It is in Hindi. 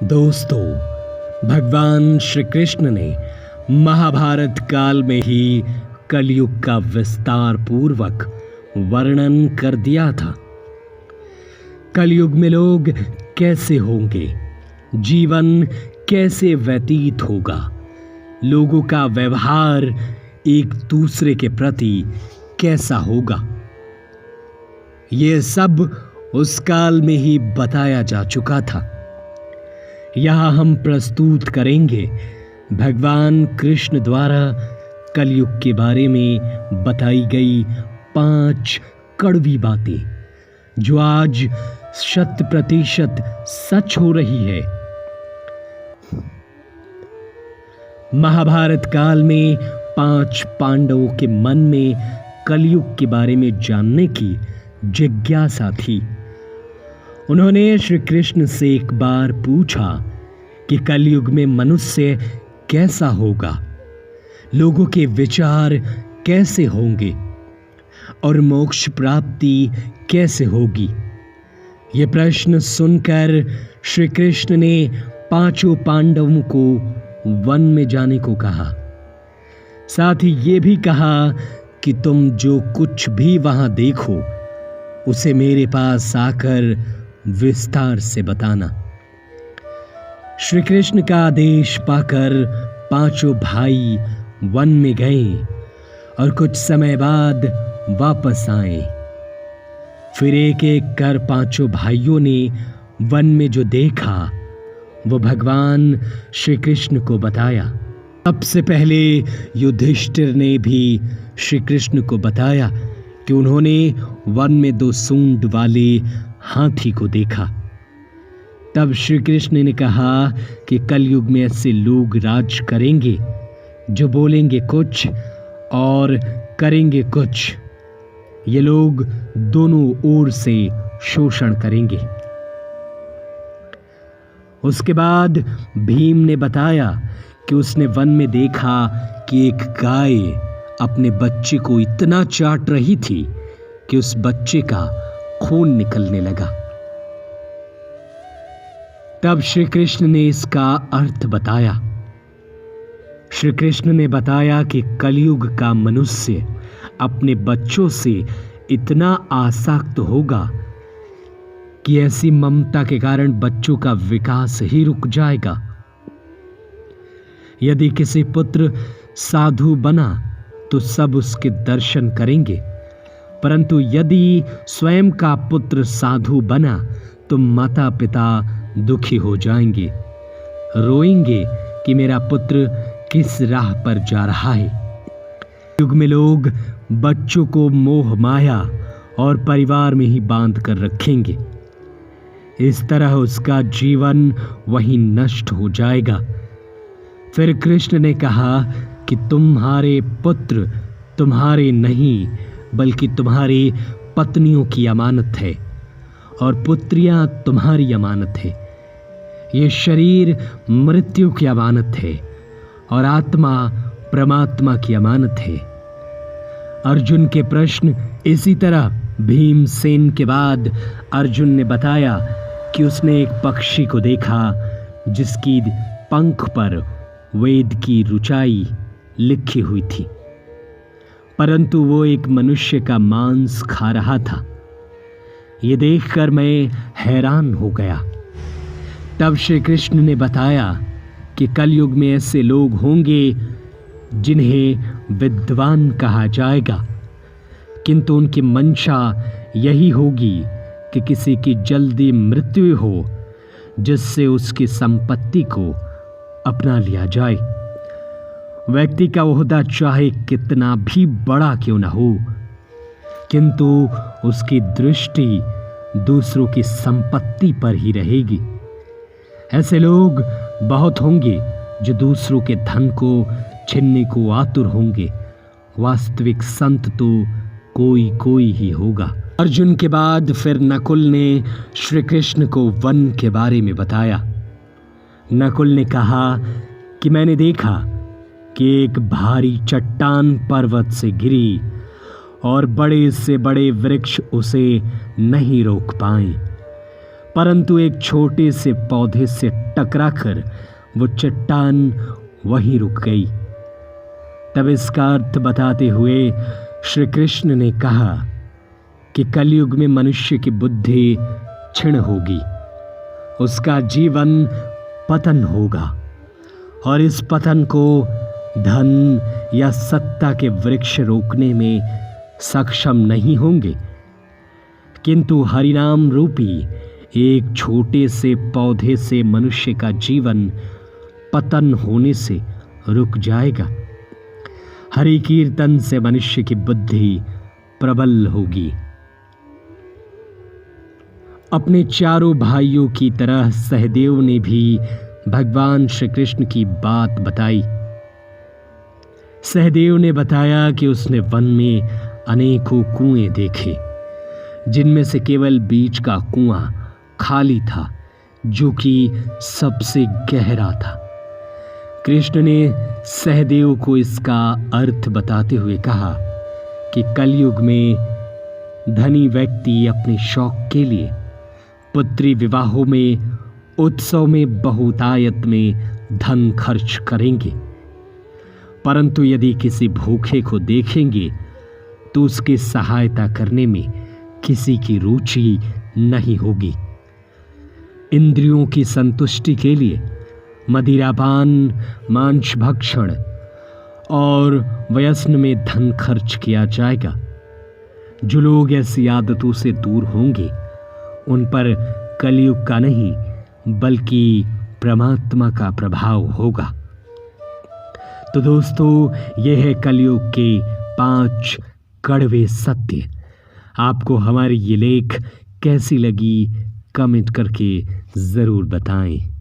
दोस्तों, भगवान श्री कृष्ण ने महाभारत काल में ही कलयुग का विस्तार पूर्वक वर्णन कर दिया था। कलयुग में लोग कैसे होंगे, जीवन कैसे व्यतीत होगा, लोगों का व्यवहार एक दूसरे के प्रति कैसा होगा, ये सब उस काल में ही बताया जा चुका था। यहाँ हम प्रस्तुत करेंगे भगवान कृष्ण द्वारा कलयुग के बारे में बताई गई 5 कड़वी बातें, जो आज 100% सच हो रही है। महाभारत काल में 5 पांडवों के मन में कलयुग के बारे में जानने की जिज्ञासा थी। उन्होंने श्री कृष्ण से एक बार पूछा कि कलयुग में मनुष्य कैसा होगा, लोगों के विचार कैसे होंगे और मोक्ष प्राप्ति कैसे होगी। ये प्रश्न सुनकर श्री कृष्ण ने 5 पांडवों को वन में जाने को कहा। साथ ही ये भी कहा कि तुम जो कुछ भी वहां देखो उसे मेरे पास आकर विस्तार से बताना। श्री कृष्ण का आदेश पाकर 5 भाई वन में गए और कुछ समय बाद वापस आए। फिर एक एक कर 5 भाइयों ने वन में जो देखा वो भगवान श्री कृष्ण को बताया। सबसे पहले युधिष्ठिर ने भी श्री कृष्ण को बताया कि उन्होंने वन में 2 सूंड वाले हाथी को देखा। तब श्री कृष्ण ने कहा कि कलयुग में ऐसे लोग राज करेंगे जो बोलेंगे कुछ और करेंगे कुछ। ये लोग दोनों ओर से शोषण करेंगे। उसके बाद भीम ने बताया कि उसने वन में देखा कि एक गाय अपने बच्चे को इतना चाट रही थी कि उस बच्चे का खून निकलने लगा। तब श्री कृष्ण ने इसका अर्थ बताया। श्री कृष्ण ने बताया कि कलयुग का मनुष्य अपने बच्चों से इतना आसक्त होगा कि ऐसी ममता के कारण बच्चों का विकास ही रुक जाएगा। यदि किसी पुत्र साधु बना तो सब उसके दर्शन करेंगे, परंतु यदि स्वयं का पुत्र साधु बना तो माता पिता दुखी हो जाएंगे, रोएंगे कि मेरा पुत्र किस राह पर जा रहा है। युग में लोग बच्चों को मोह माया और परिवार में ही बांध कर रखेंगे। इस तरह उसका जीवन वहीं नष्ट हो जाएगा। फिर कृष्ण ने कहा कि तुम्हारे पुत्र तुम्हारे नहीं बल्कि तुम्हारी पत्नियों की अमानत है और पुत्रियां तुम्हारी अमानत है। ये शरीर मृत्यु की अमानत है और आत्मा परमात्मा की अमानत है। अर्जुन के प्रश्न इसी तरह भीमसेन के बाद अर्जुन ने बताया कि उसने एक पक्षी को देखा जिसकी पंख पर वेद की रुचाई लिखी हुई थी, परंतु वो एक मनुष्य का मांस खा रहा था। ये देखकर मैं हैरान हो गया। तब श्री कृष्ण ने बताया कि कलयुग में ऐसे लोग होंगे जिन्हें विद्वान कहा जाएगा, किंतु उनकी मंशा यही होगी कि किसी की जल्दी मृत्यु हो जिससे उसकी संपत्ति को अपना लिया जाए। व्यक्ति का ओहदा चाहे कितना भी बड़ा क्यों न हो, किंतु उसकी दृष्टि दूसरों की संपत्ति पर ही रहेगी। ऐसे लोग बहुत होंगे जो दूसरों के धन को छीनने को आतुर होंगे। वास्तविक संत तो कोई कोई ही होगा। अर्जुन के बाद फिर नकुल ने श्री कृष्ण को वन के बारे में बताया। नकुल ने कहा कि मैंने देखा कि एक भारी चट्टान पर्वत से गिरी और बड़े से बड़े वृक्ष उसे नहीं रोक पाए, परंतु एक छोटे से पौधे से टकराकर वो चट्टान वहीं रुक गई। तब इसका अर्थ बताते हुए श्री कृष्ण ने कहा कि कलयुग में मनुष्य की बुद्धि क्षीण होगी, उसका जीवन पतन होगा और इस पतन को धन या सत्ता के वृक्ष रोकने में सक्षम नहीं होंगे, किंतु हरिनाम रूपी एक छोटे से पौधे से मनुष्य का जीवन पतन होने से रुक जाएगा। हरि कीर्तन से मनुष्य की बुद्धि प्रबल होगी। अपने चारों भाइयों की तरह सहदेव ने भी भगवान श्री कृष्ण की बात बताई। सहदेव ने बताया कि उसने वन में अनेकों कुएं देखे, जिनमें से केवल बीच का कुआं खाली था, जो कि सबसे गहरा था। कृष्ण ने सहदेव को इसका अर्थ बताते हुए कहा कि कलयुग में धनी व्यक्ति अपने शौक के लिए पुत्री विवाहों में, उत्सव में, बहुतायत में धन खर्च करेंगे, परंतु यदि किसी भूखे को देखेंगे तो उसकी सहायता करने में किसी की रुचि नहीं होगी। इंद्रियों की संतुष्टि के लिए मदिरापान, मांस भक्षण और व्यसन में धन खर्च किया जाएगा। जो लोग ऐसी आदतों से दूर होंगे, उन पर कलयुग का नहीं बल्कि परमात्मा का प्रभाव होगा। तो दोस्तों, यह है कलयुग के 5 कड़वे सत्य। आपको हमारी ये लेख कैसी लगी, कमेंट करके जरूर बताएं।